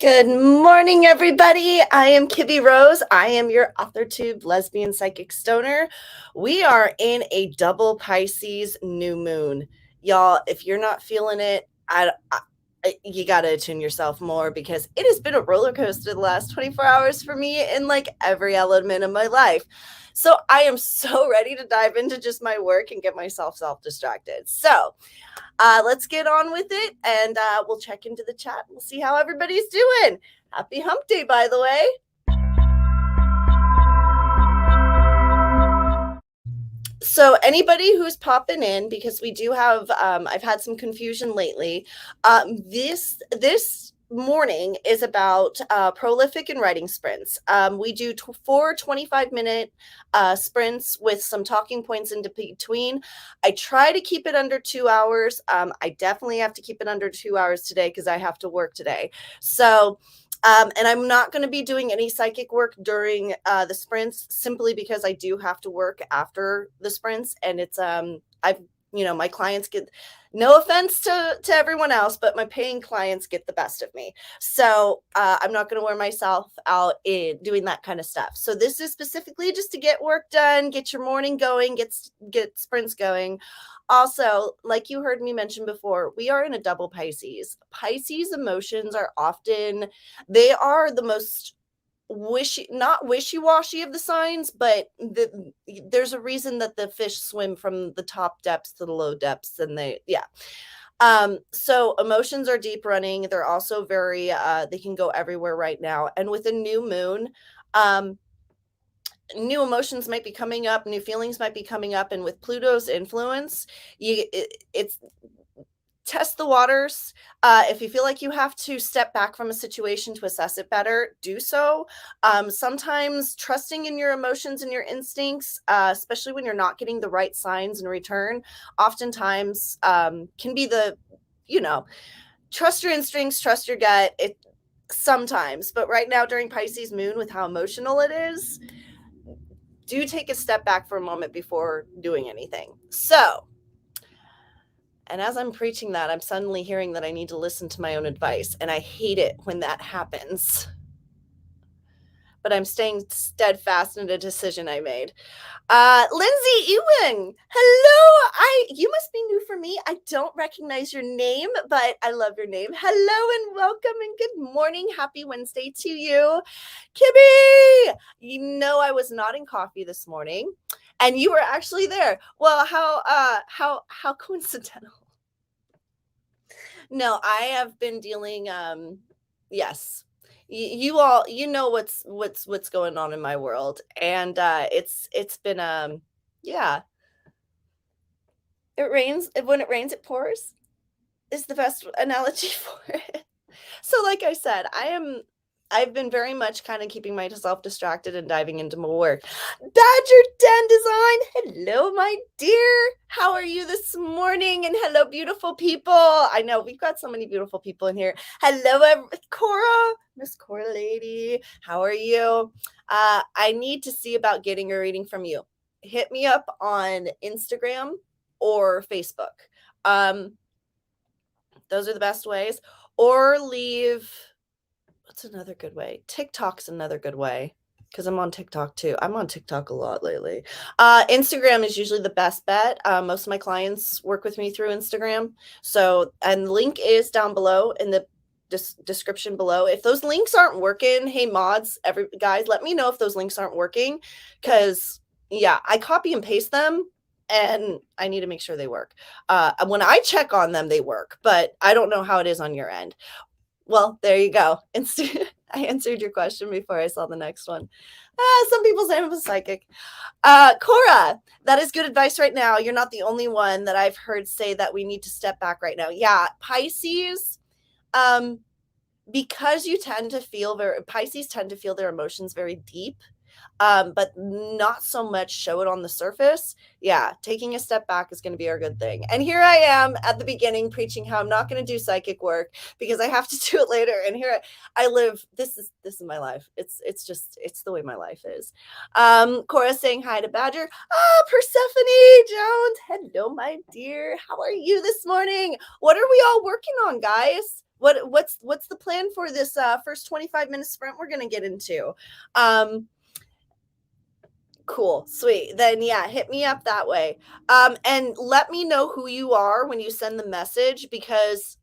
Good morning, everybody. I am KibbyRose. I am your Authortube lesbian psychic stoner. We are in a double Pisces new moon. Y'all, if you're not feeling it, you got to attune yourself more because it has been a roller coaster the last 24 hours for me in like every element of my life. So I am so ready to dive into just my work and get myself self-distracted. So let's get on with it, and we'll check into the chat. We'll see how everybody's doing. Happy hump day, by the way. So anybody who's popping in, because we do have, I've had some confusion lately. This morning is about prolific and writing sprints. We do 4 25-minute sprints with some talking points in between. I try to keep it under 2 hours. I definitely have to keep it under 2 hours today because I have to work today. So and I'm not going to be doing any psychic work during the sprints simply because I do have to work after the sprints. And it's, my clients get, no offense to everyone else, but my paying clients get the best of me. So I'm not going to wear myself out in doing that kind of stuff. So this is specifically just to get work done, get your morning going, get sprints going. Also, like you heard me mention before, we are in a double Pisces. Pisces emotions are often, they are the most not wishy-washy of the signs, but there's a reason that the fish swim from the top depths to the low depths, and so emotions are deep running. They're also very they can go everywhere right now. And with a new moon, new emotions might be coming up, new feelings might be coming up, and with Pluto's influence, it's test the waters. If you feel like you have to step back from a situation to assess it better, do so. Sometimes trusting in your emotions and your instincts, especially when you're not getting the right signs in return, oftentimes can be trust your instincts, trust your gut. It sometimes, but right now during Pisces moon, with how emotional it is, do take a step back for a moment before doing anything. So, and as I'm preaching that, I'm suddenly hearing that I need to listen to my own advice, and I hate it when that happens. But I'm staying steadfast in a decision I made. Lindsay Ewing, hello. You must be new for me. I don't recognize your name, but I love your name. Hello and welcome and good morning. Happy Wednesday to you. Kibby, I was nodding coffee this morning, and you were actually there. Well, how coincidental. No, I have been dealing. Yes, you all, what's going on in my world, and it's been yeah. It rains. When it rains, it pours. Is the best analogy for it. So, like I said, I've been very much kind of keeping myself distracted and diving into my work. Badger Den Design, hello, my dear. How are you this morning? And hello, beautiful people. I know we've got so many beautiful people in here. Hello, Cora, Miss Cora Lady. How are you? I need to see about getting a reading from you. Hit me up on Instagram or Facebook. Those are the best ways. Or leave. What's another good way? TikTok's another good way because I'm on TikTok too. I'm on TikTok a lot lately. Instagram is usually the best bet. Most of my clients work with me through Instagram. So, and the link is down below in the description below. If those links aren't working, hey mods, guys, let me know if those links aren't working, because I copy and paste them and I need to make sure they work. When I check on them, they work, but I don't know how it is on your end. Well, there you go. I answered your question before I saw the next one. Some people say I'm a psychic. Cora, that is good advice right now. You're not the only one that I've heard say that we need to step back right now. Yeah, Pisces, because Pisces tend to feel their emotions very deep, but not so much show it on the surface. Yeah, taking a step back is going to be our good thing. And here I am at the beginning preaching how I'm not going to do psychic work because I have to do it later. And here I live. This is my life. It's the way my life is. Cora saying hi to Badger. Persephone Jones. Hello, my dear. How are you this morning? What are we all working on, guys? what's the plan for this first 25-minute sprint we're going to get into? Cool, sweet. Then yeah, hit me up that way. And let me know who you are when you send the message, because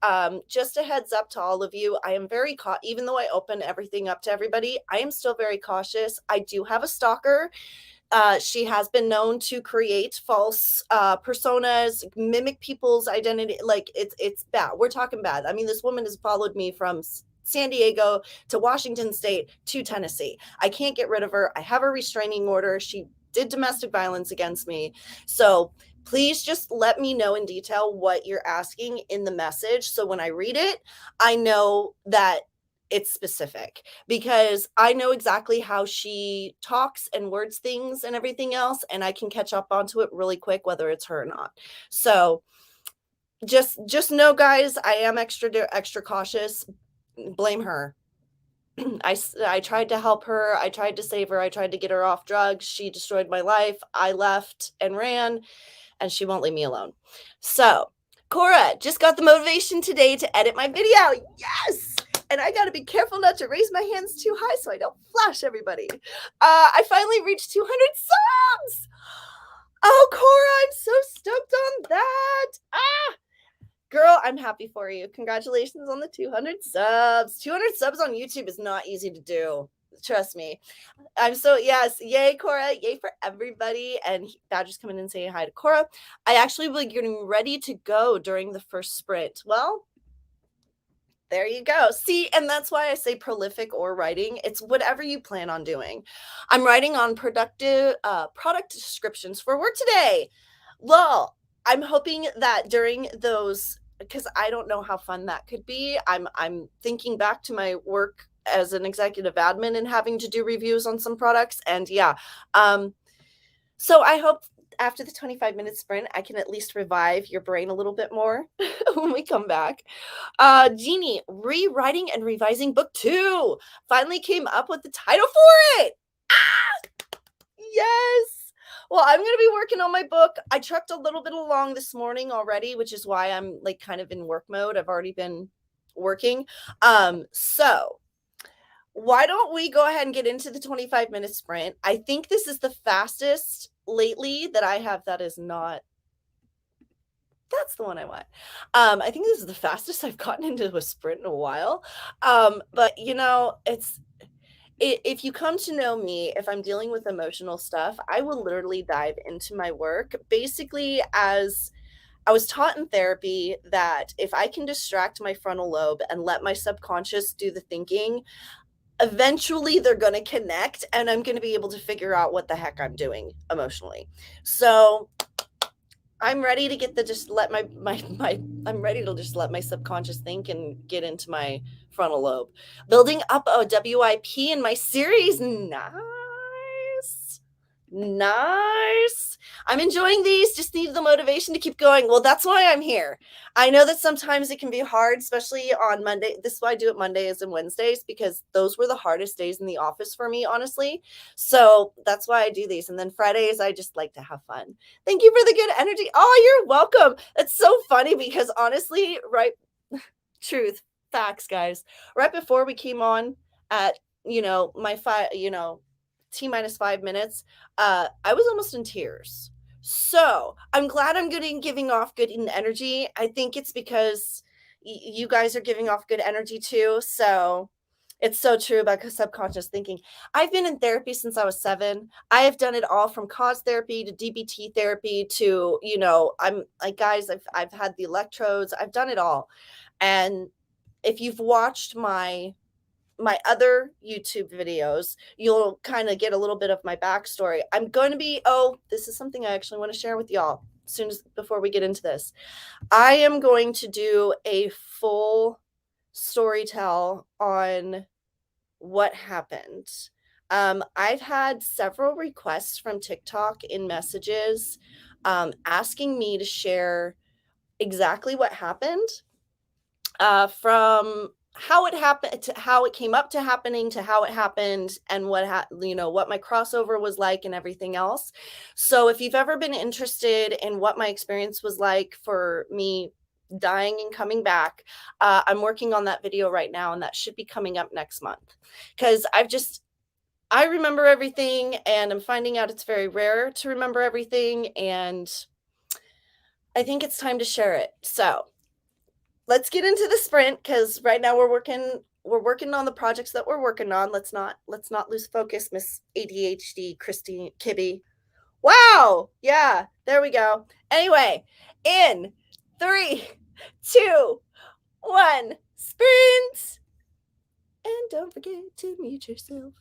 just a heads up to all of you, I am very even though I open everything up to everybody, I am still very cautious. I do have a stalker. She has been known to create false personas, mimic people's identity. Like it's bad. We're talking bad. I mean, this woman has followed me from San Diego to Washington State to Tennessee. I can't get rid of her. I have a restraining order. She did domestic violence against me. So please just let me know in detail what you're asking in the message. So when I read it, I know that it's specific, because I know exactly how she talks and words things and everything else, and I can catch up onto it really quick, whether it's her or not. So just know, guys, I am extra cautious. Blame her. I tried to help her. I tried to save her. I tried to get her off drugs. She destroyed my life. I left and ran, and she won't leave me alone. So Cora just got the motivation today to edit my video. Yes! And I got to be careful not to raise my hands too high so I don't flash everybody. I finally reached 200 subs. Oh, Cora, I'm so stoked on that. Girl, I'm happy for you. Congratulations on the 200 subs. 200 subs on YouTube is not easy to do. Trust me. I'm so, yes. Yay, Cora. Yay for everybody. And Badger's coming in and saying hi to Cora. I actually will be getting ready to go during the first sprint. Well, there you go. See, and that's why I say prolific or writing. It's whatever you plan on doing. I'm writing on product descriptions for work today. Well, I'm hoping that during those, because I don't know how fun that could be. I'm thinking back to my work as an executive admin and having to do reviews on some products. And yeah, so I hope after the 25-minute sprint, I can at least revive your brain a little bit more when we come back. Jeannie, rewriting and revising book 2. Finally came up with the title for it. Yes. Well, I'm going to be working on my book. I trucked a little bit along this morning already, which is why I'm like kind of in work mode. I've already been working. So why don't we go ahead and get into the 25-minute sprint? I think this is the fastest lately that I have. That's the one I want. I think this is the fastest I've gotten into a sprint in a while. But you know, if you come to know me, if I'm dealing with emotional stuff, I will literally dive into my work. Basically, as I was taught in therapy, that if I can distract my frontal lobe and let my subconscious do the thinking, eventually they're going to connect and I'm going to be able to figure out what the heck I'm doing emotionally. So I'm ready to I'm ready to just let my subconscious think and get into my frontal lobe. Building up a WIP in my series. Nice. I'm enjoying these. Just need the motivation to keep going. Well, that's why I'm here. I know that sometimes it can be hard, especially on Monday. This is why I do it Mondays and Wednesdays, because those were the hardest days in the office for me, honestly. So that's why I do these. And then Fridays, I just like to have fun. Thank you for the good energy. Oh, you're welcome. It's so funny because honestly, right? Truth, facts, guys. Right before we came on at, my T-5 minutes, I was almost in tears. So I'm glad I'm giving off good energy. I think it's because you guys are giving off good energy too. So it's so true about subconscious thinking. I've been in therapy since I was 7. I have done it all from cause therapy to DBT therapy to, I'm like, guys, I've had the electrodes. I've done it all. And if you've watched my other YouTube videos, you'll kind of get a little bit of my backstory. I'm going to be, this is something I actually want to share with y'all before we get into this. I am going to do a full story tell on what happened. I've had several requests from TikTok in messages asking me to share exactly what happened, from how it happened to how it came up to happening to how it happened and what my crossover was like and everything else. So if you've ever been interested in what my experience was like for me dying and coming back. I'm working on that video right now, and that should be coming up next month, because I remember everything, and I'm finding out it's very rare to remember everything, and I think it's time to share it. So let's get into the sprint, because right now we're working on the projects that we're working on. Let's not lose focus, Miss ADHD Christine Kibby. Wow. Yeah, there we go. Anyway, in 3, 2, 1, sprint. And don't forget to mute yourself.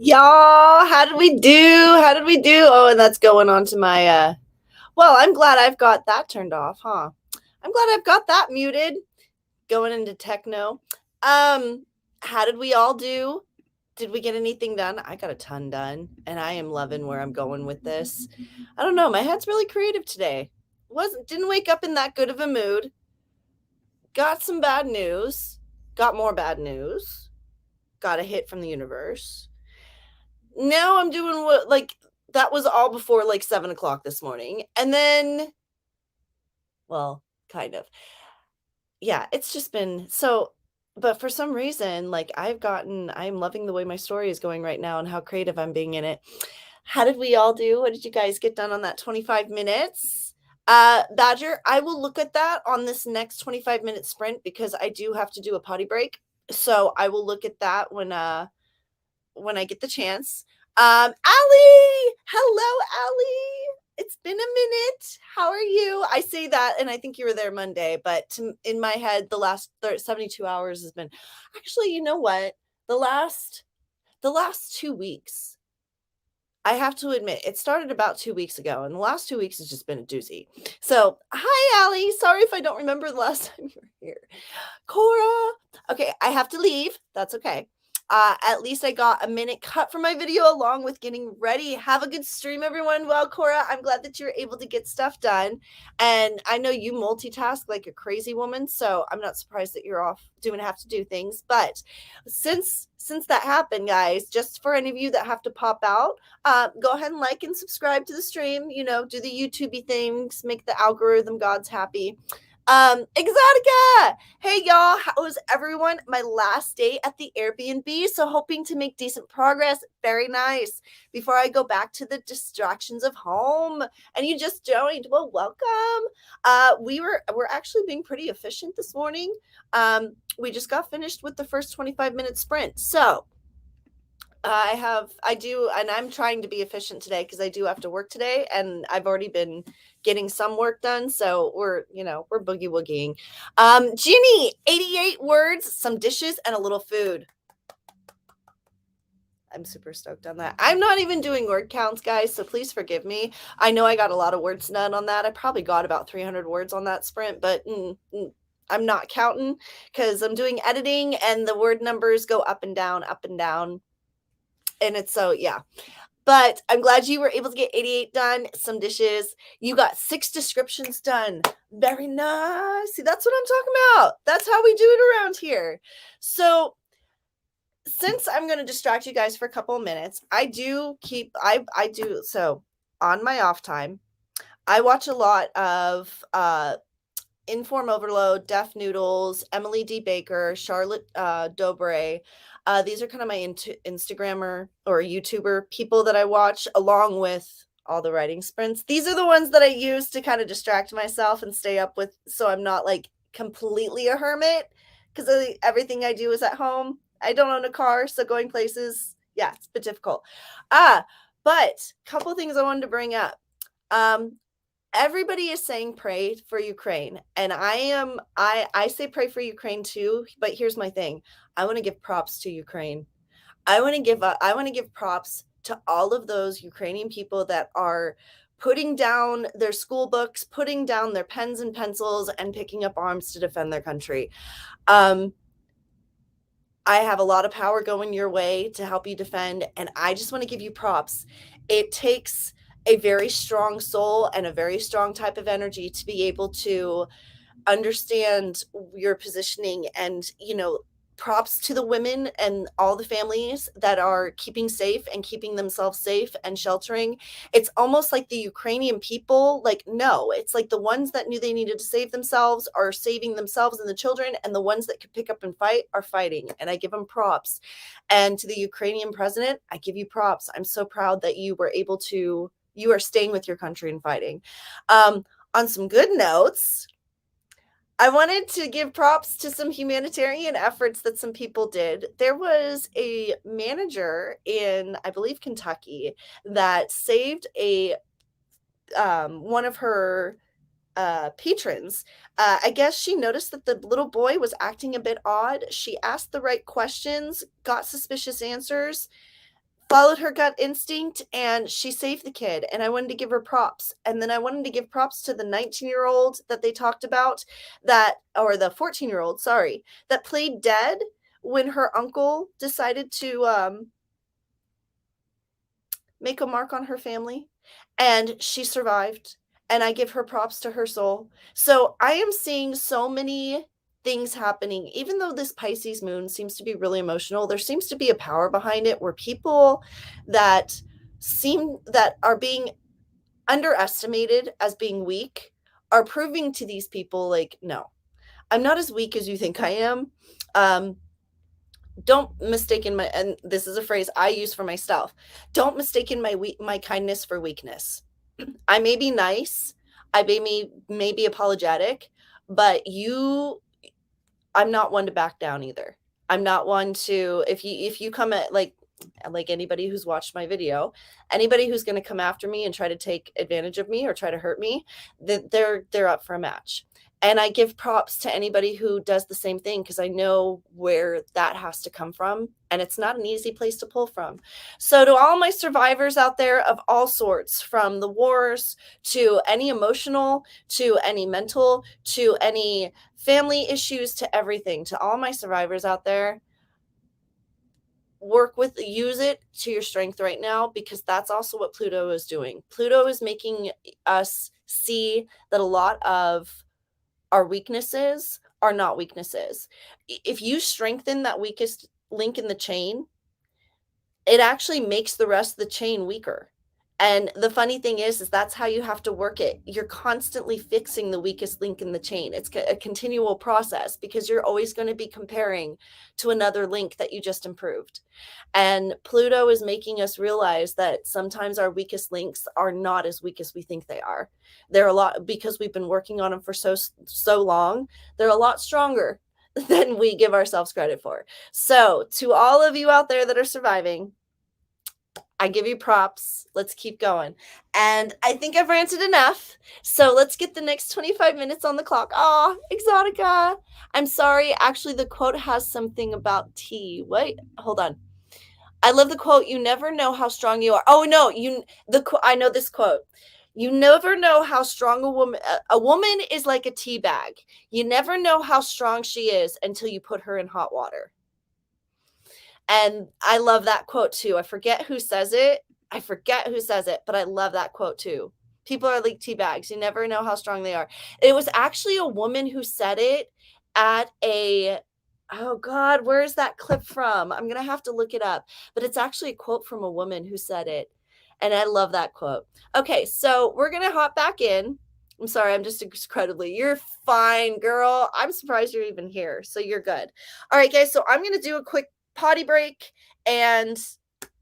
Y'all, how did we do? How did we do? Oh, and that's going on to my well, I'm glad I've got that turned off, huh? I'm glad I've got that muted. Going into techno. How did we all do? Did we get anything done? I got a ton done, and I am loving where I'm going with this. I don't know, my head's really creative today. Didn't wake up in that good of a mood. Got some bad news. Got more bad news. Got a hit from the universe. Now I'm doing what, like, that was all before like 7 o'clock this morning. And then, well, kind of. Yeah, it's just been so, but for some reason, like, I'm loving the way my story is going right now and how creative I'm being in it. How did we all do? What did you guys get done on that 25 minutes? Badger, I will look at that on this next 25-minute sprint because I do have to do a potty break. So I will look at that when I get the chance. Allie, hello, Allie. It's been a minute. How are you? I say that, and I think you were there Monday, but in my head, the last 72 hours has been, actually, you know what? The last 2 weeks, I have to admit, it started about 2 weeks ago, and the last 2 weeks has just been a doozy. So, hi, Allie. Sorry if I don't remember the last time you were here. Cora. Okay, I have to leave. That's okay. At least I got a minute cut from my video along with getting ready. Have a good stream, everyone. Well, Cora, I'm glad that you're able to get stuff done. And I know you multitask like a crazy woman, so I'm not surprised that you're off doing have to do things. But since that happened, guys, just for any of you that have to pop out, go ahead and like and subscribe to the stream. You know, do the YouTubey things, make the algorithm gods happy. Exotica, hey y'all, how was everyone? My last day at the Airbnb, so hoping to make decent progress. Very nice. Before I go back to the distractions of home, and you just joined, well, welcome. We're actually being pretty efficient this morning. We just got finished with the first 25-minute sprint, so and I'm trying to be efficient today because I do have to work today, and I've already been getting some work done, so we're boogie woogieing. Ginny, 88 words, some dishes, and a little food. I'm super stoked on that. I'm not even doing word counts, guys, so please forgive me. I know I got a lot of words done on that. I probably got about 300 words on that sprint, but I'm not counting because I'm doing editing, and the word numbers go up and down, up and down. And it's so, yeah. But I'm glad you were able to get 88 done, some dishes. You got 6 descriptions done. Very nice. See, that's what I'm talking about. That's how we do it around here. So since I'm going to distract you guys for a couple of minutes, I do so on my off time, I watch a lot of Inform Overload, Deaf Noodles, Emily D. Baker, Charlotte Dobre. These are kind of my Instagrammer or YouTuber people that I watch, along with all the writing sprints. These are the ones that I use to kind of distract myself and stay up with, so I'm not like completely a hermit, because everything I do is at home. I don't own a car, so going places, yeah, it's a bit difficult. But a couple things I wanted to bring up. Everybody is saying pray for Ukraine, and I say pray for Ukraine too, but here's my thing. I want to give props to Ukraine. I want to give props to all of those Ukrainian people that are putting down their school books, putting down their pens and pencils, and picking up arms to defend their country. I have a lot of power going your way to help you defend, and I just want to give you props. It takes a very strong soul and a very strong type of energy to be able to understand your positioning, and props to the women and all the families that are keeping safe and keeping themselves safe and sheltering. It's almost like the Ukrainian people, like, no, it's like the ones that knew they needed to save themselves are saving themselves and the children, and the ones that could pick up and fight are fighting, and I give them props. And to the Ukrainian president, I give you props. I'm so proud that you are staying with your country and fighting. On some good notes, I wanted to give props to some humanitarian efforts that some people did. There was a manager in, I believe, Kentucky that saved a one of her patrons. I guess she noticed that the little boy was acting a bit odd. She asked the right questions, got suspicious answers, followed her gut instinct, and she saved the kid. And I wanted to give her props. And then I wanted to give props to the 19-year-old that they talked about, that, or the 14-year-old, sorry, that played dead when her uncle decided to make a mark on her family, and she survived, and I give her props to her soul. So I am seeing so many things happening. Even though this Pisces moon seems to be really emotional, there seems to be a power behind it where people that are being underestimated as being weak are proving to these people, like, no, I'm not as weak as you think I am. Don't mistaken my, and this is a phrase I use for myself, don't mistaken my kindness for weakness. I may be nice, I may be apologetic, but I'm not one to back down either. I'm not one to, if you come at, like anybody who's watched my video, anybody who's going to come after me and try to take advantage of me or try to hurt me, they're up for a match. And I give props to anybody who does the same thing, because I know where that has to come from, and it's not an easy place to pull from. So to all my survivors out there of all sorts, from the wars to any emotional, to any mental, to any family issues, to everything, to all my survivors out there, use it to your strength right now, because that's also what Pluto is doing. Pluto is making us see that a lot of our weaknesses are not weaknesses. If you strengthen that weakest link in the chain, it actually makes the rest of the chain weaker. And the funny thing is that's how you have to work it. You're constantly fixing the weakest link in the chain. It's a continual process, because you're always going to be comparing to another link that you just improved. And Pluto is making us realize that sometimes our weakest links are not as weak as we think they are. They're a lot, because we've been working on them for so long, they're a lot stronger than we give ourselves credit for. So to all of you out there that are surviving, I give you props. Let's keep going. And I think I've ranted enough. So let's get the next 25 minutes on the clock. Aw, Exotica. I'm sorry. Actually, the quote has something about tea. Wait, hold on. I love the quote. You never know how strong you are. Oh, no. I know this quote. You never know how strong a woman is like a tea bag. You never know how strong she is until you put her in hot water. And I love that quote too. I forget who says it, but I love that quote too. People are like tea bags. You never know how strong they are. It was actually a woman who said it at oh God, where's that clip from? I'm going to have to look it up, but it's actually a quote from a woman who said it. And I love that quote. Okay, so we're going to hop back in. I'm sorry, I'm just incredibly, you're fine, girl. I'm surprised you're even here. So you're good. All right, guys. So I'm going to do a quick potty break, and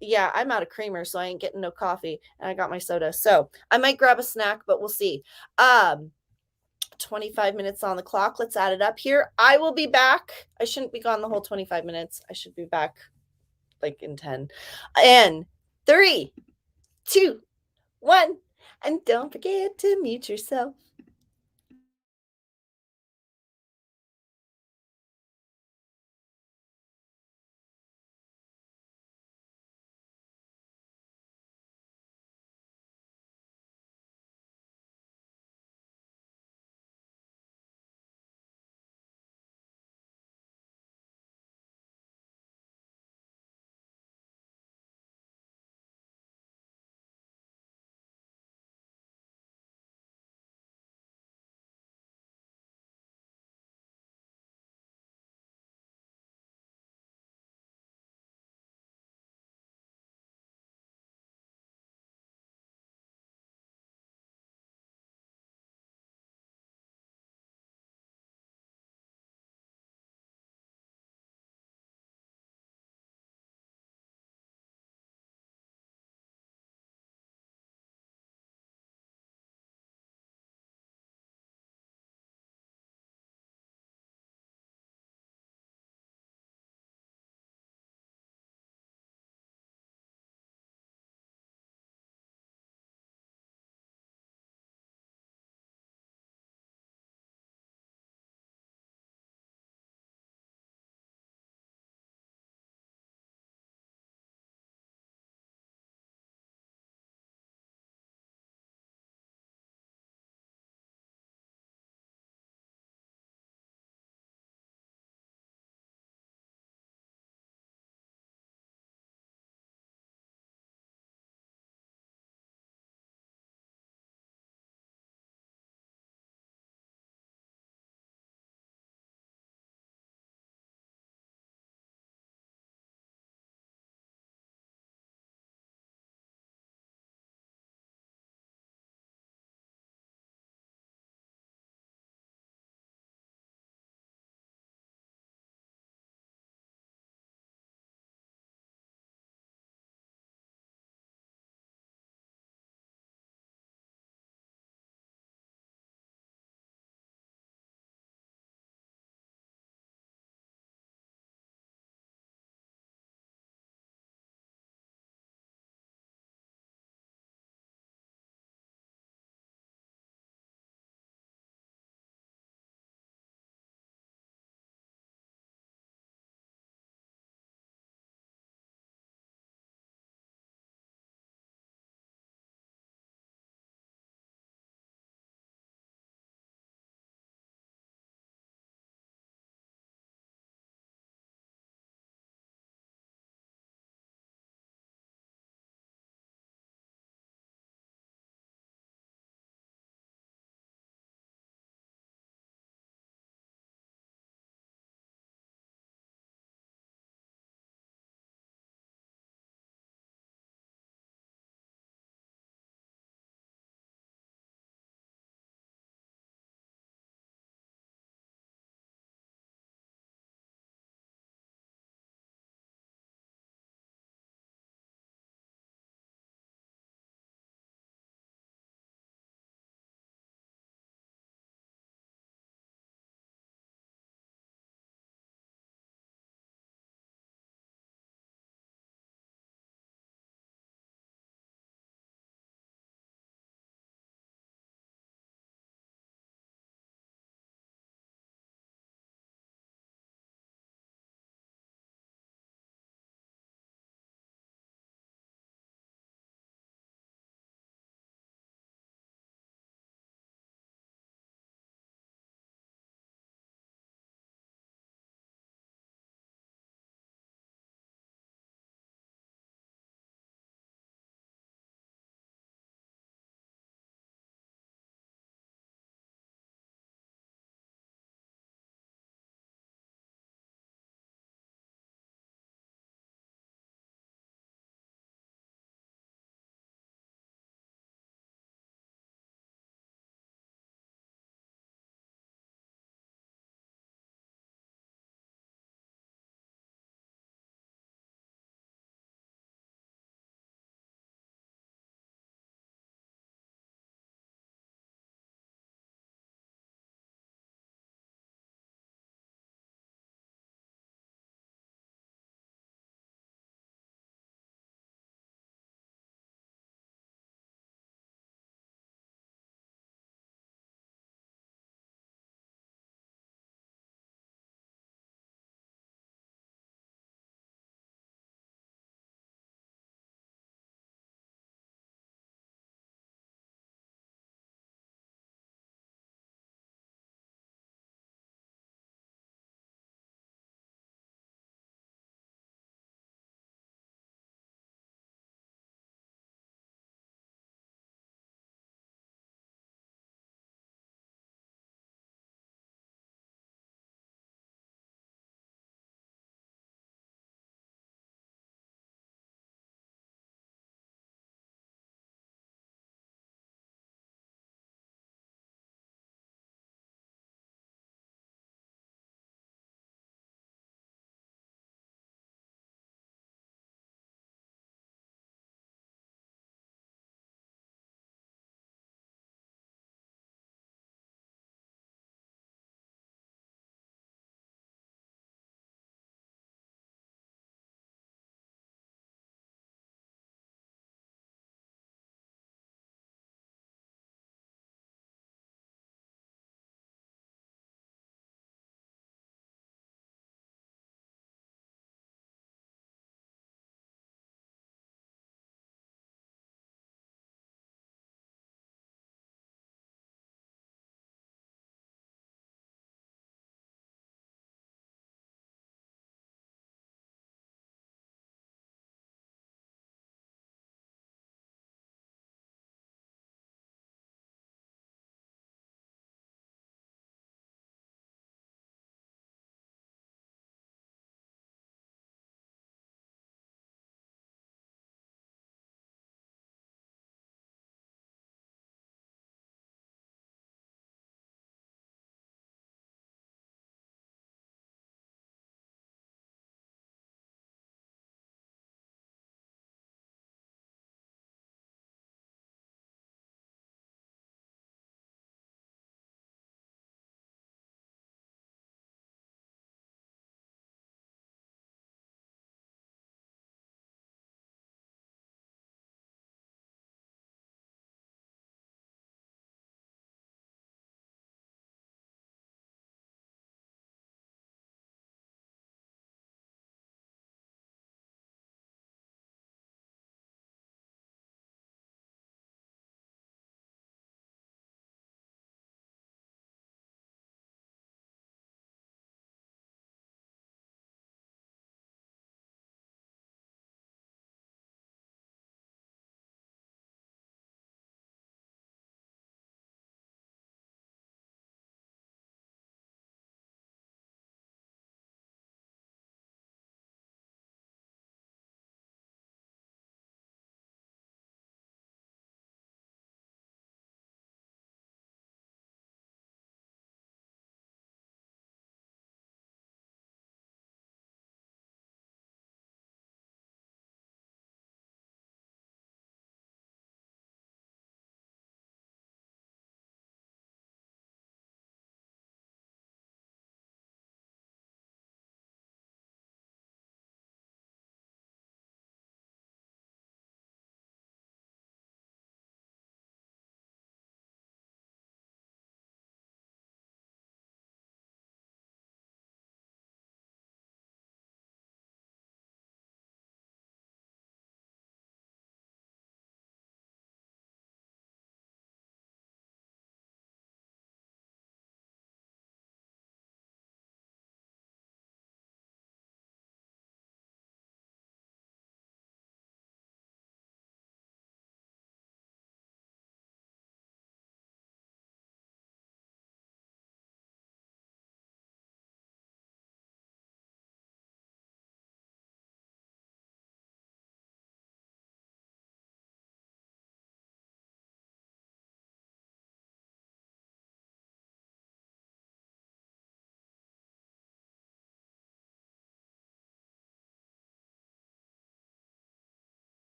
yeah, I'm out of creamer, so I ain't getting no coffee, and I got my soda, so I might grab a snack, but we'll see. 25 minutes on the clock. Let's add it up here. I will be back. I shouldn't be gone the whole 25 minutes. I should be back like in 10. And 3, 2, 1. And don't forget to mute yourself.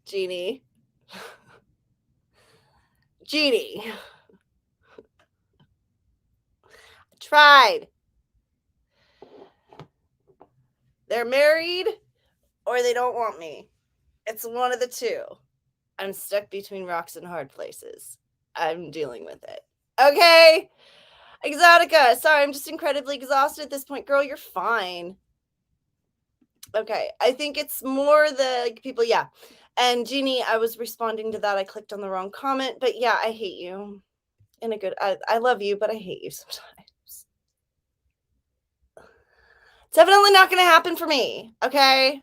Jeannie. Jeannie. Tried. They're married or they don't want me. It's one of the two. I'm stuck between rocks and hard places. I'm dealing with it. Okay. Exotica. Sorry, I'm just incredibly exhausted at this point. Girl, you're fine. Okay. I think it's more the people. Yeah. And Jeannie, I was responding to that. I clicked on the wrong comment. But yeah, I hate you. In a good, I love you, but I hate you sometimes. It's definitely not going to happen for me. Okay.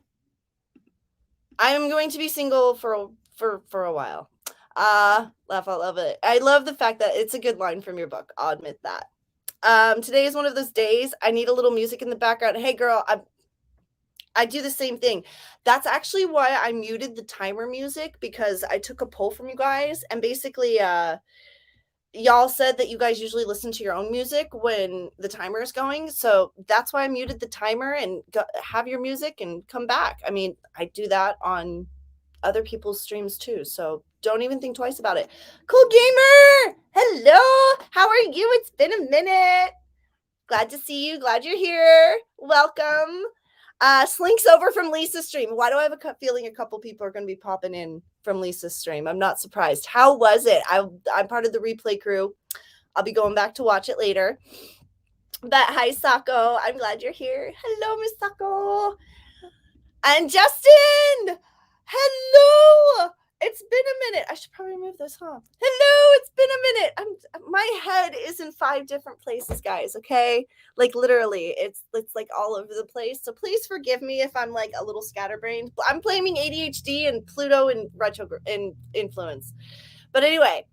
I am going to be single for a while. Laugh, I love it. I love the fact that it's a good line from your book. I'll admit that. Today is one of those days. I need a little music in the background. Hey girl, I do the same thing. That's actually why I muted the timer music, because I took a poll from you guys and basically y'all said that you guys usually listen to your own music when the timer is going. So that's why I muted the timer and have your music and come back. I mean, I do that on other people's streams too. So don't even think twice about it. Cool Gamer! Hello! How are you? It's been a minute. Glad to see you. Glad you're here. Welcome. Slinks over from Lisa's stream. Why do I have a feeling a couple people are going to be popping in from Lisa's stream? I'm not surprised. How was it? I'm part of the replay crew. I'll be going back to watch it later. But hi, Sako. I'm glad you're here. Hello, Miss Sako. And Justin. Hello. It's been a minute. I should probably remove this, huh? Hello, it's been a minute. My head is in 5 different places, guys, okay? Like literally, it's like all over the place. So please forgive me if I'm like a little scatterbrained. I'm blaming ADHD and Pluto and influence. But anyway,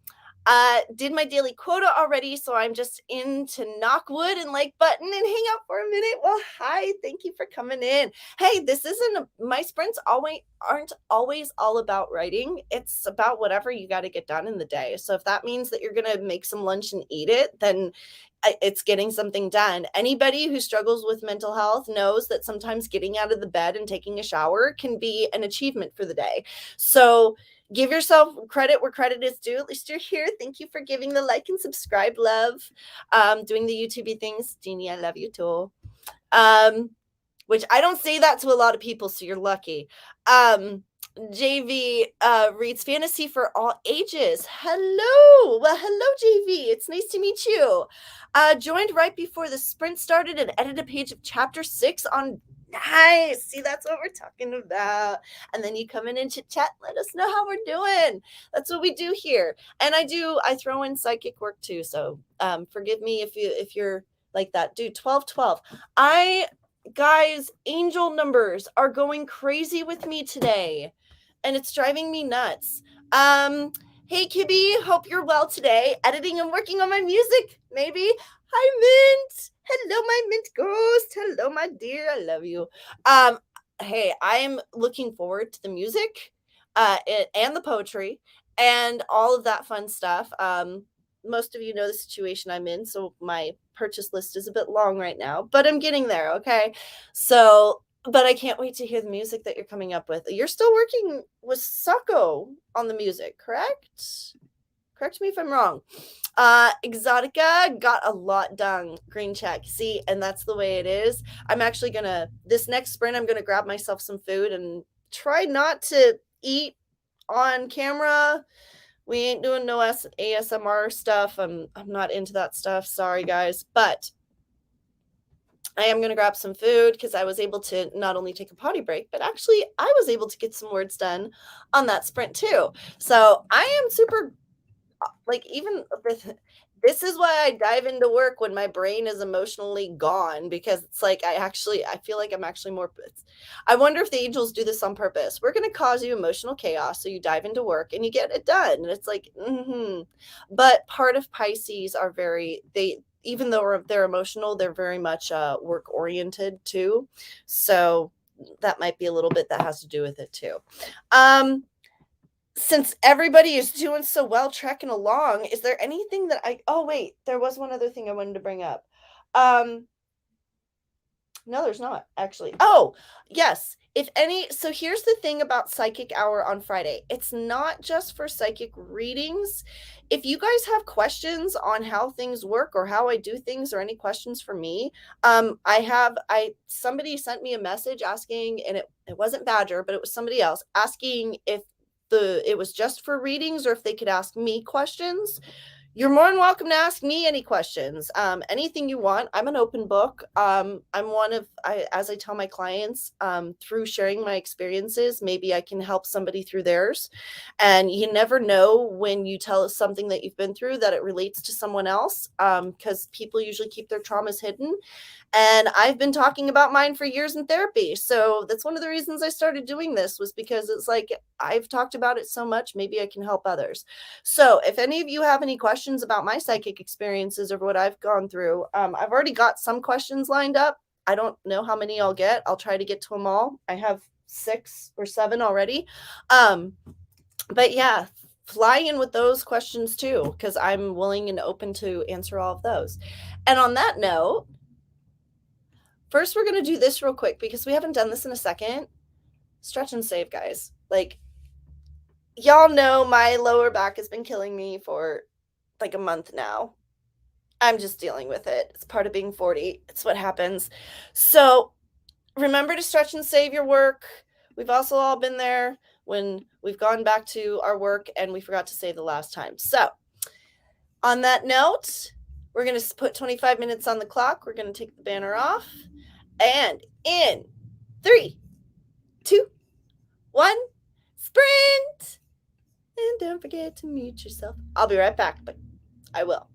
did my daily quota already, so I'm just in to knock wood and like button and hang out for a minute. Well, hi, thank you for coming in. Hey, this isn't my sprints aren't always all about writing. It's about whatever you got to get done in the day. So if that means that you're gonna make some lunch and eat it, then it's getting something done. Anybody who struggles with mental health knows that sometimes getting out of the bed and taking a shower can be an achievement for the day. So give yourself credit where credit is due. At least you're here. Thank you for giving the like and subscribe, love. Doing the YouTube things. Jeannie, I love you too. Which I don't say that to a lot of people, so you're lucky. JV reads fantasy for all ages. Hello. Well, hello, JV. It's nice to meet you. Joined right before the sprint started and edited a page of chapter 6 on nice. See, that's what we're talking about. And then you come in and chit chat, let us know how we're doing. That's what we do here. And I throw in psychic work too. So forgive me if you're like that. Dude, 1212. Guys, angel numbers are going crazy with me today. And it's driving me nuts. Hey Kibby, hope you're well today. Editing and working on my music, maybe. Hi Mint. Hello, my Mint ghost. Hello, my dear. I love you. Hey, I'm looking forward to the music, and the poetry, and all of that fun stuff. Most of you know the situation I'm in, so my purchase list is a bit long right now, but I'm getting there. Okay, so. But I can't wait to hear the music that you're coming up with. You're still working with Sako on the music, correct? Correct me if I'm wrong. Exotica got a lot done. Green check. See, and that's the way it is. I'm actually this next sprint, I'm gonna grab myself some food and try not to eat on camera. We ain't doing no ASMR stuff. I'm not into that stuff. Sorry, guys, but I am going to grab some food because I was able to not only take a potty break, but actually I was able to get some words done on that sprint too. So I am super, like, even this is why I dive into work when my brain is emotionally gone, because it's like I feel like I'm actually more. I wonder if the angels do this on purpose. We're going to cause you emotional chaos, so you dive into work and you get it done. And it's like, But part of Pisces are even though they're emotional, they're very much work oriented too. So that might be a little bit that has to do with it too. Since everybody is doing so well trekking along, is there anything that there was one other thing I wanted to bring up. No, there's not, actually. Oh, yes. If any, so here's the thing about Psychic Hour on Friday. It's not just for psychic readings. If you guys have questions on how things work or how I do things or any questions for me, somebody sent me a message asking, and it wasn't Badger, but it was somebody else asking if it was just for readings or if they could ask me questions. You're more than welcome to ask me any questions. Anything you want. I'm an open book. As I tell my clients, through sharing my experiences, maybe I can help somebody through theirs. And you never know when you tell us something that you've been through that it relates to someone else, because people usually keep their traumas hidden. And I've been talking about mine for years in therapy. So that's one of the reasons I started doing this, was because it's like, I've talked about it so much, maybe I can help others. So if any of you have any questions about my psychic experiences or what I've gone through, I've already got some questions lined up. I don't know how many I'll get. I'll try to get to them all. I have 6 or 7 already. But yeah, fly in with those questions too, because I'm willing and open to answer all of those. And on that note, first, we're going to do this real quick because we haven't done this in a second. Stretch and save, guys. Like, y'all know my lower back has been killing me for like a month now. I'm just dealing with it. It's part of being 40. It's what happens. So remember to stretch and save your work. We've also all been there when we've gone back to our work and we forgot to save the last time. So on that note, we're going to put 25 minutes on the clock. We're going to take the banner off. And in 3, 2, 1, sprint! And don't forget to mute yourself. I'll be right back, but I will.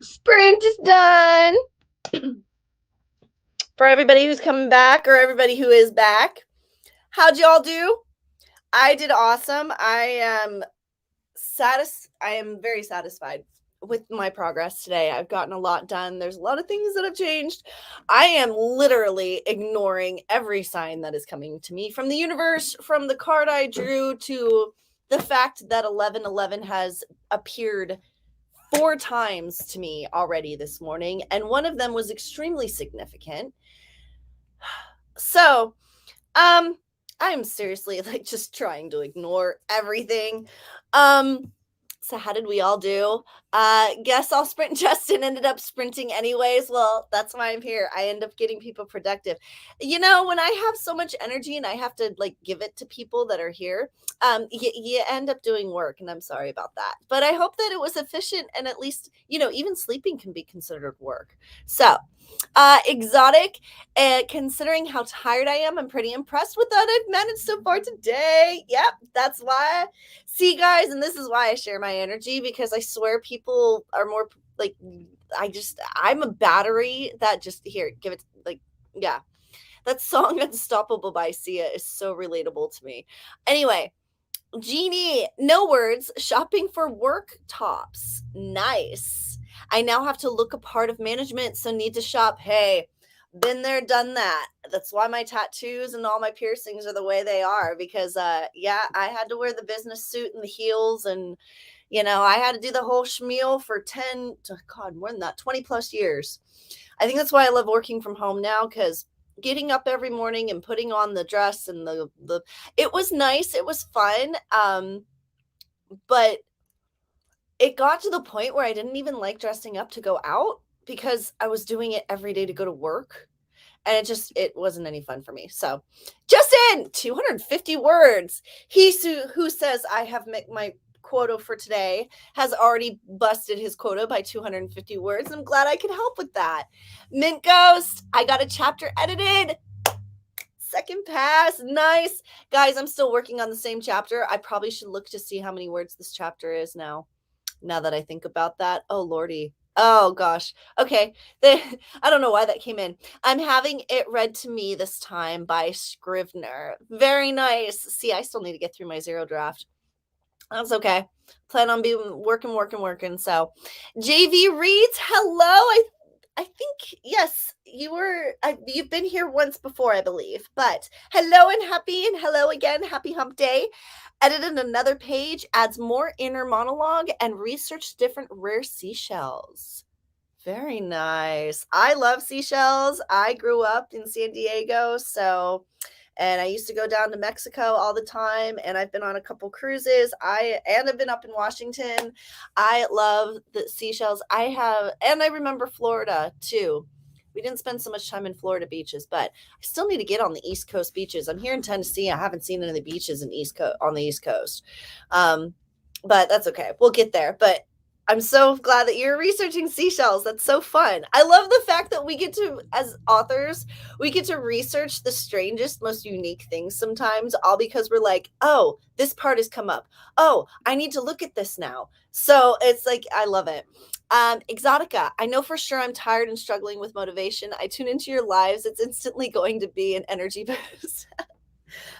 Sprint is done. For everybody who's coming back or everybody who is back, how'd y'all do? I did awesome. I am very satisfied with my progress today. I've gotten a lot done. There's a lot of things that have changed. I am literally ignoring every sign that is coming to me from the universe, from the card I drew to the fact that 1111 has appeared 4 times to me already this morning, and one of them was extremely significant. So, I'm seriously like just trying to ignore everything. So how did we all do? Guess I'll sprint. Justin ended up sprinting anyways. Well, that's why I'm here. I end up getting people productive. You know, when I have so much energy and I have to like give it to people that are here, you end up doing work, and I'm sorry about that. But I hope that it was efficient, and at least, you know, even sleeping can be considered work. So, exotic, and considering how tired I am, I'm pretty impressed with that I've managed so far today. Yep, that's why. See, guys, and this is why I share my energy, because I swear people are more like, I'm a battery that just, here, give it, like, yeah. That song Unstoppable by Sia is so relatable to me. Anyway, Jeannie, no words, shopping for work tops. Nice. I now have to look a part of management, so need to shop. Hey, been there, done that. That's why my tattoos and all my piercings are the way they are, because yeah, I had to wear the business suit and the heels, and you know, I had to do the whole schmeal for 10 to God, more than that, 20 plus years. I think that's why I love working from home now, because getting up every morning and putting on the dress and the it was nice, it was fun, but it got to the point where I didn't even like dressing up to go out, because I was doing it every day to go to work, and it wasn't any fun for me. So, Justin, 250 words. Who says I have my quota for today has already busted his quota by 250 words. I'm glad I could help with that. Mint Ghost, I got a chapter edited. Second pass. Nice. Guys, I'm still working on the same chapter. I probably should look to see how many words this chapter is now that I think about that. Oh, Lordy. Oh, gosh. Okay. I don't know why that came in. I'm having it read to me this time by Scrivener. Very nice. See, I still need to get through my zero draft. That's okay. Plan on being working. So, JV reads, hello. I think, yes, you've been here once before, I believe. But hello and hello again. Happy hump day. Edited another page, adds more inner monologue, and researched different rare seashells. Very nice. I love seashells. I grew up in San Diego, and I used to go down to Mexico all the time, and I've been on a couple cruises. I've been up in Washington. I love the seashells. And I remember Florida too. We didn't spend so much time in Florida beaches, but I still need to get on the East Coast beaches. I'm here in Tennessee. I haven't seen any of the beaches on the East Coast. But that's okay. We'll get there. But I'm so glad that you're researching seashells. That's so fun. I love the fact that we get to, as authors, we get to research the strangest, most unique things sometimes, all because we're like, oh, this part has come up. Oh, I need to look at this now. So it's like, I love it. Exotica, I know for sure I'm tired and struggling with motivation. I tune into your lives. It's instantly going to be an energy boost.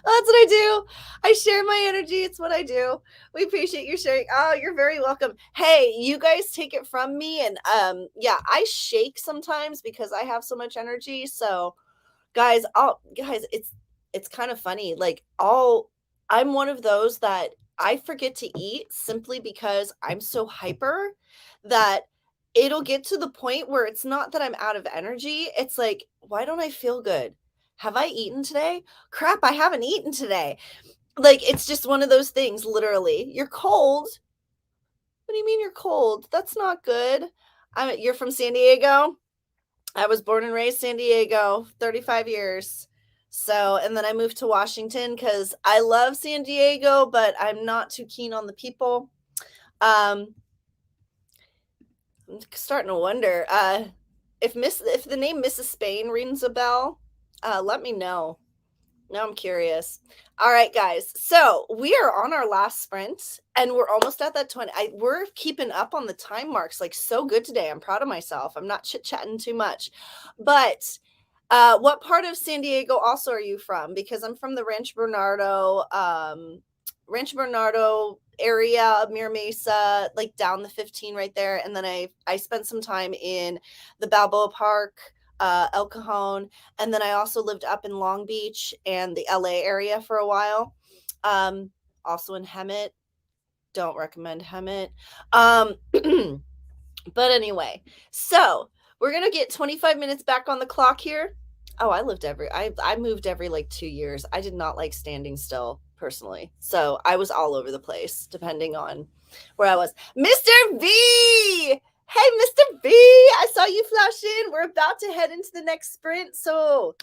That's what I do. I share my energy. It's what I do. We appreciate you sharing. Oh, you're very welcome. Hey, you guys take it from me. And yeah, I shake sometimes because I have so much energy. So guys, it's kind of funny. Like I'm one of those that I forget to eat simply because I'm so hyper that it'll get to the point where it's not that I'm out of energy. It's like, why don't I feel good? Have I eaten today? Crap, I haven't eaten today. Like, it's just one of those things, literally. You're cold. What do you mean you're cold? That's not good. You're from San Diego? I was born and raised San Diego, 35 years. So, and then I moved to Washington because I love San Diego, but I'm not too keen on the people. I'm starting to wonder if the name Mrs. Spain rings a bell. Let me know. Now I'm curious. All right, guys. So we are on our last sprint and we're almost at that 20. We're keeping up on the time marks like so good today. I'm proud of myself. I'm not chit-chatting too much. But what part of San Diego also are you from? Because I'm from the Rancho Bernardo area of Mira Mesa, like down the 15 right there. And then I spent some time in the Balboa Park, El Cajon, and then I also lived up in Long Beach and the LA area for a while. Also in Hemet. Don't recommend Hemet. But anyway, so we're gonna get 25 minutes back on the clock here. Oh, I moved every like 2 years. I did not like standing still personally. So I was all over the place depending on where I was. Mr. V! Hey, Mr. V! I saw you flash in. We're about to head into the next sprint. So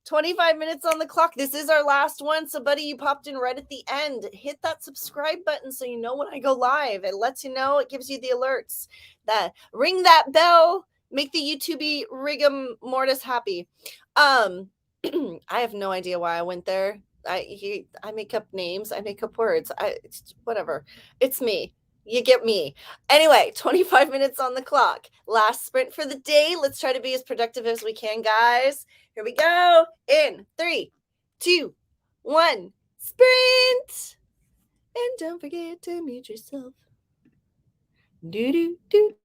25 minutes on the clock. This is our last one. So, buddy, you popped in right at the end. Hit that subscribe button so you know when I go live. It lets you know, it gives you the alerts. That ring that bell, make the YouTube rigum mortis happy. I have no idea why I went there. I make up names, I make up words. Whatever. It's me. You get me. Anyway, 25 minutes on the clock. Last sprint for the day. Let's try to be as productive as we can, guys. Here we go. In 3, 2, 1, sprint. And don't forget to mute yourself. Do do do.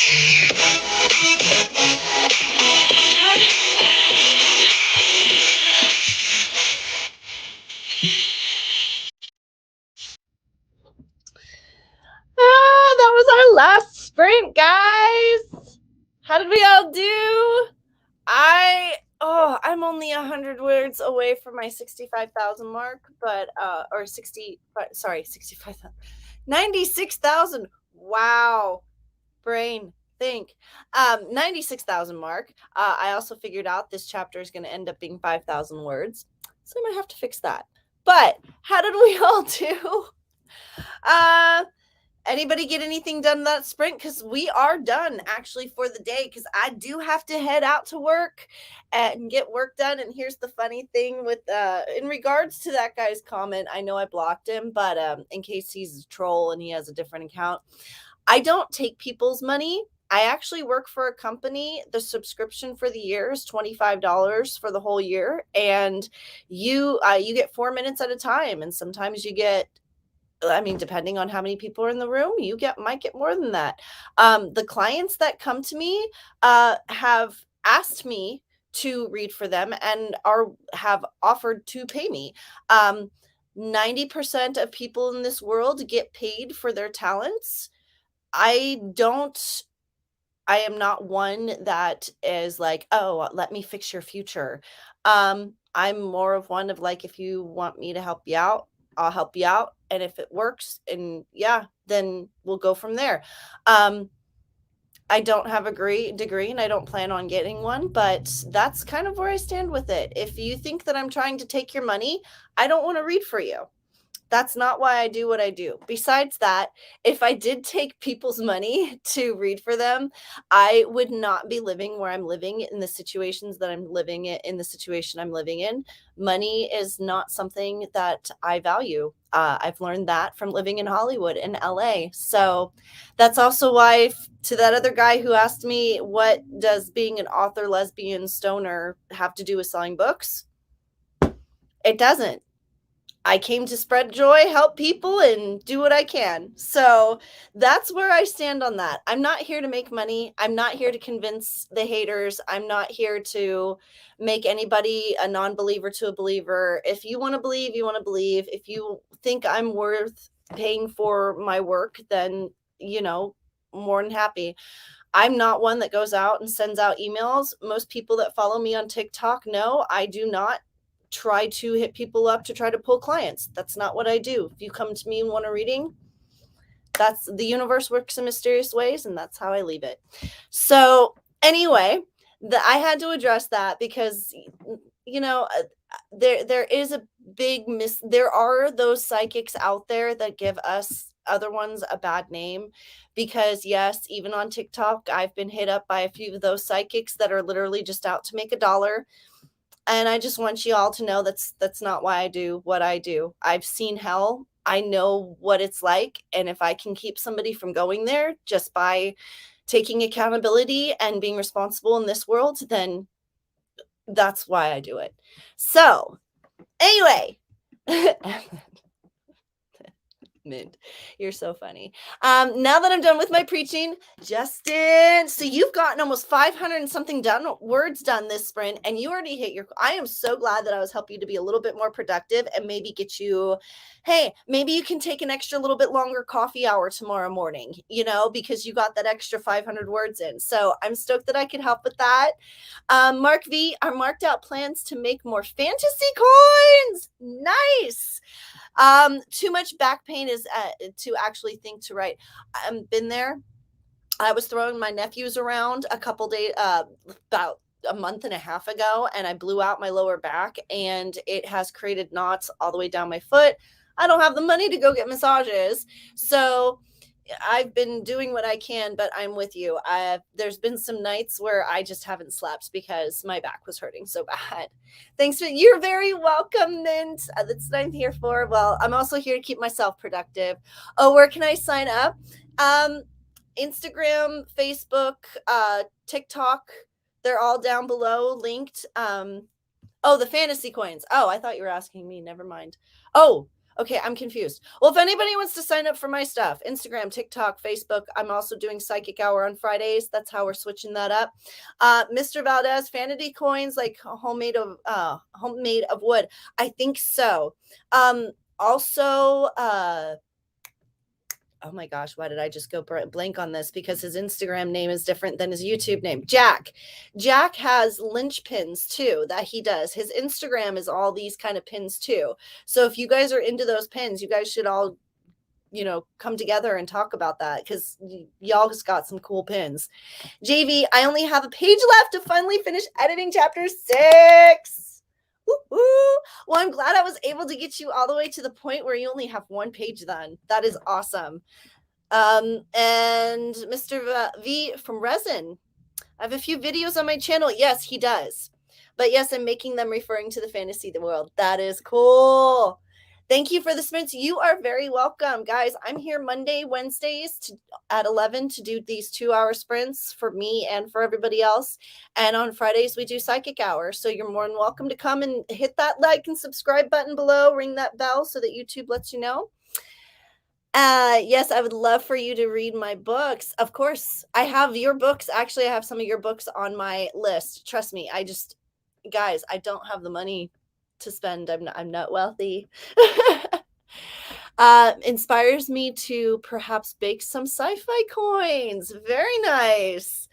That was our last sprint, guys. How did we all do? I'm only 100 words away from my 65,000 mark, but or 65,000. 96,000. Wow. Brain, think. 96,000 mark. I also figured out this chapter is going to end up being 5,000 words, so I might have to fix that. But how did we all do? Anybody get anything done that sprint? Because we are done actually for the day, because I do have to head out to work and get work done. And here's the funny thing with in regards to that guy's comment, I know I blocked him, but in case he's a troll and he has a different account, I don't take people's money. I actually work for a company. The subscription for the year is $25 for the whole year, and you get 4 minutes at a time, and sometimes you get, I mean, depending on how many people are in the room, you might get more than that. The clients that come to me have asked me to read for them and have offered to pay me. 90% of people in this world get paid for their talents. I am not one that is like, oh, let me fix your future. I'm more of one of like, if you want me to help you out, I'll help you out. And if it works, and yeah, then we'll go from there. I don't have a degree and I don't plan on getting one, but that's kind of where I stand with it. If you think that I'm trying to take your money, I don't want to read for you. That's not why I do what I do. Besides that, if I did take people's money to read for them, I would not be living where I'm living, in the situations that I'm living in the situation I'm living in. Money is not something that I value. I've learned that from living in Hollywood and LA. So that's also why, to that other guy who asked me, what does being an author, lesbian, stoner have to do with selling books? It doesn't. I came to spread joy, help people, and do what I can. So that's where I stand on that. I'm not here to make money. I'm not here to convince the haters. I'm not here to make anybody a non-believer to a believer. If you want to believe, you want to believe. If you think I'm worth paying for my work, then, more than happy. I'm not one that goes out and sends out emails. Most people that follow me on TikTok know I do not try to hit people up to try to pull clients. That's not what I do. If you come to me and want a reading, that's the universe works in mysterious ways, and that's how I leave it. So anyway, I had to address that because there is a big there are those psychics out there that give us other ones a bad name, because yes, even on TikTok, I've been hit up by a few of those psychics that are literally just out to make $1. And I just want you all to know that's not why I do what I do. I've seen hell. I know what it's like. And if I can keep somebody from going there just by taking accountability and being responsible in this world, then that's why I do it. So anyway, Mint, you're so funny. Now that I'm done with my preaching, Justin, so you've gotten almost 500 and something words done this sprint, and you already hit your. I am so glad that I was helping you to be a little bit more productive and maybe get you. Hey, maybe you can take an extra little bit longer coffee hour tomorrow morning, because you got that extra 500 words in. So I'm stoked that I could help with that. Mark V, are marked out plans to make more fantasy coins. Nice. Too much back pain is to actually think to write. Been there. I was throwing my nephews around a couple days, about a month and a half ago, and I blew out my lower back, and it has created knots all the way down my foot. I don't have the money to go get massages, so I've been doing what I can, but I'm with you. There's been some nights where I just haven't slept because my back was hurting so bad. Thanks. You're very welcome, Mint. That's what I'm here for. Well, I'm also here to keep myself productive. Oh, where can I sign up? Instagram, Facebook, TikTok. They're all down below linked. Oh, the fantasy coins. Oh, I thought you were asking me. Never mind. Oh, Okay, I'm confused. Well, if anybody wants to sign up for my stuff, Instagram, TikTok, Facebook, I'm also doing Psychic Hour on Fridays. That's how we're switching that up. Mr. Valdez, vanity coins, like homemade of wood. I think so. Also, oh my gosh, why did I just go blank on this? Because his Instagram name is different than his YouTube name. Jack has lynch pins too that he does. His Instagram is all these kind of pins too. So if you guys are into those pins, you guys should all, come together and talk about that, because y'all just got some cool pins. JV, I only have a page left to finally finish editing chapter 6. Woo-hoo. Well, I'm glad I was able to get you all the way to the point where you only have one page then. That is awesome. And Mr. V from Resin, I have a few videos on my channel. Yes, he does. But yes, I'm making them referring to the fantasy world. That is cool. Thank you for the sprints. You are very welcome, guys. I'm here Monday, Wednesdays at 11 to do these 2-hour sprints for me and for everybody else. And on Fridays, we do Psychic Hour. So you're more than welcome to come and hit that like and subscribe button below. Ring that bell so that YouTube lets you know. Yes, I would love for you to read my books. Of course, I have your books. Actually, I have some of your books on my list. Trust me. Guys, I don't have the money to spend. I'm not wealthy. Inspires me to perhaps bake some sci-fi coins. Very nice.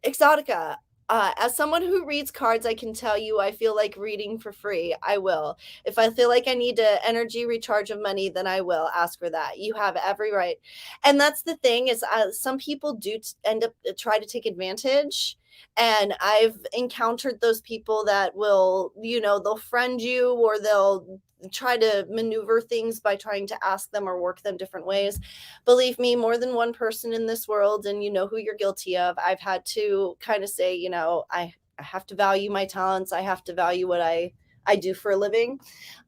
Exotica. As someone who reads cards, I can tell you I feel like reading for free. I will. If I feel like I need an energy recharge of money, then I will ask for that. You have every right. And that's the thing is some people do end up try to take advantage. And I've encountered those people that will, they'll friend you, or they'll try to maneuver things by trying to ask them or work them different ways. Believe me, more than one person in this world, and you know who you're guilty of. I've had to kind of say, I have to value my talents. I have to value what I do for a living.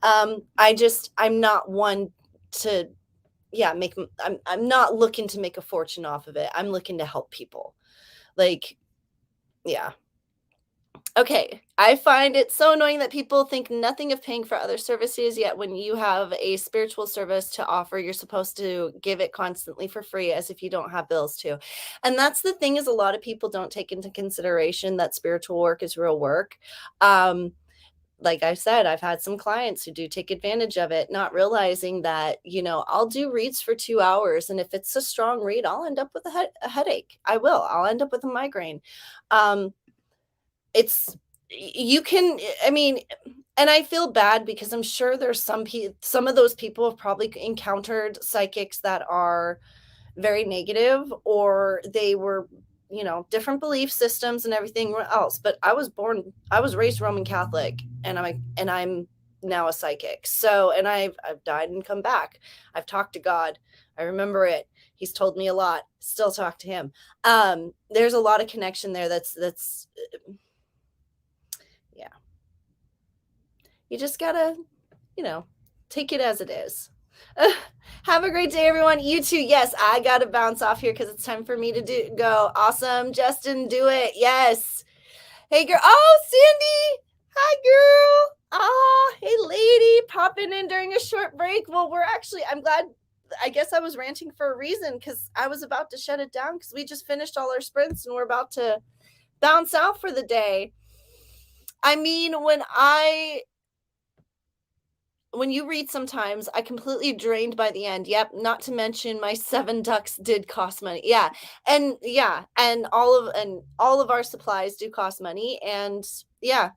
I'm not one to, I'm not looking to make a fortune off of it. I'm looking to help people. Yeah. Okay. I find it so annoying that people think nothing of paying for other services, yet when you have a spiritual service to offer, you're supposed to give it constantly for free, as if you don't have bills to. And that's the thing, is a lot of people don't take into consideration that spiritual work is real work. Like I said, I've had some clients who do take advantage of it, not realizing that, I'll do reads for 2 hours. And if it's a strong read, I'll end up with a headache. I'll end up with a migraine. And I feel bad, because I'm sure there's some of those people have probably encountered psychics that are very negative, or they were, different belief systems and everything else. But I was raised Roman Catholic, and I'm now a psychic. So, and I've died and come back. I've talked to God. I remember it. He's told me a lot. Still talk to him. There's a lot of connection there. That's yeah. You just gotta, take it as it is. Have a great day, everyone. You too. Yes, I gotta bounce off here because it's time for me to go. Awesome, Justin, do it. Yes. Hey, girl. Oh, Sandy. Hi, girl. Oh, hey, lady, popping in during a short break. Well, I'm glad. I guess I was ranting for a reason, because I was about to shut it down, because we just finished all our sprints and we're about to bounce out for the day. I mean, when you read, sometimes I completely drained by the end. Yep. Not to mention my 7 ducks did cost money. Yeah. And all of our supplies do cost money. And yeah,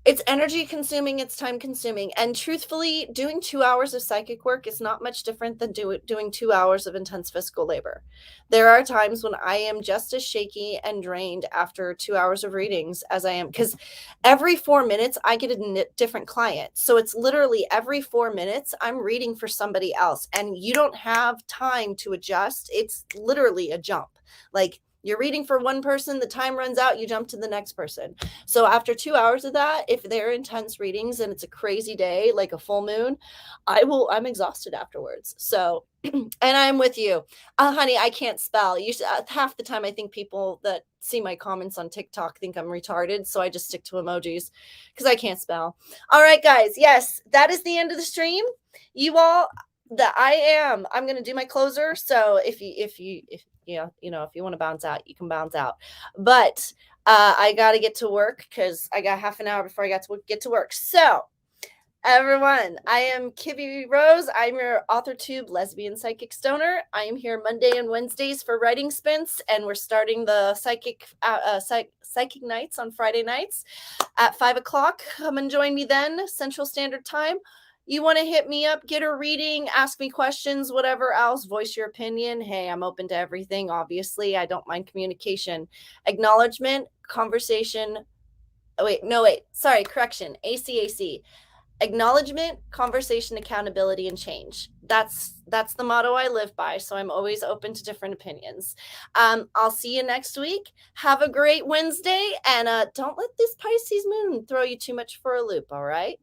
it's energy consuming, it's time consuming. And truthfully, doing 2 hours of psychic work is not much different than doing 2 hours of intense physical labor. There are times when I am just as shaky and drained after 2 hours of readings as I am, because every 4 minutes I get a different client. So it's literally every 4 minutes I'm reading for somebody else, and you don't have time to adjust. It's literally a jump. Like, You're reading for one person, the time runs out, you jump to the next person. So after 2 hours of that, if they're intense readings and it's a crazy day, like a full moon, I'm exhausted afterwards. So, and I'm with you. Honey, I can't spell. Half the time I think people that see my comments on TikTok think I'm retarded, so I just stick to emojis because I can't spell. All right, guys. Yes, that is the end of the stream. You all, I'm going to do my closer. So if you want to bounce out, you can bounce out. But I got to get to work because I got half an hour before I got to get to work. So everyone, I am KibbyRose. I'm your Authortube lesbian psychic stoner. I am here Monday and Wednesdays for writing sprints, and we're starting the psychic nights on Friday nights at 5 o'clock. Come and join me then, Central Standard Time. You want to hit me up, get a reading, ask me questions, whatever else, voice your opinion. Hey, I'm open to everything. Obviously, I don't mind communication, acknowledgement, conversation. Correction. ACAC. Acknowledgement, conversation, accountability, and change. That's the motto I live by. So I'm always open to different opinions. I'll see you next week. Have a great Wednesday, and don't let this Pisces moon throw you too much for a loop. All right.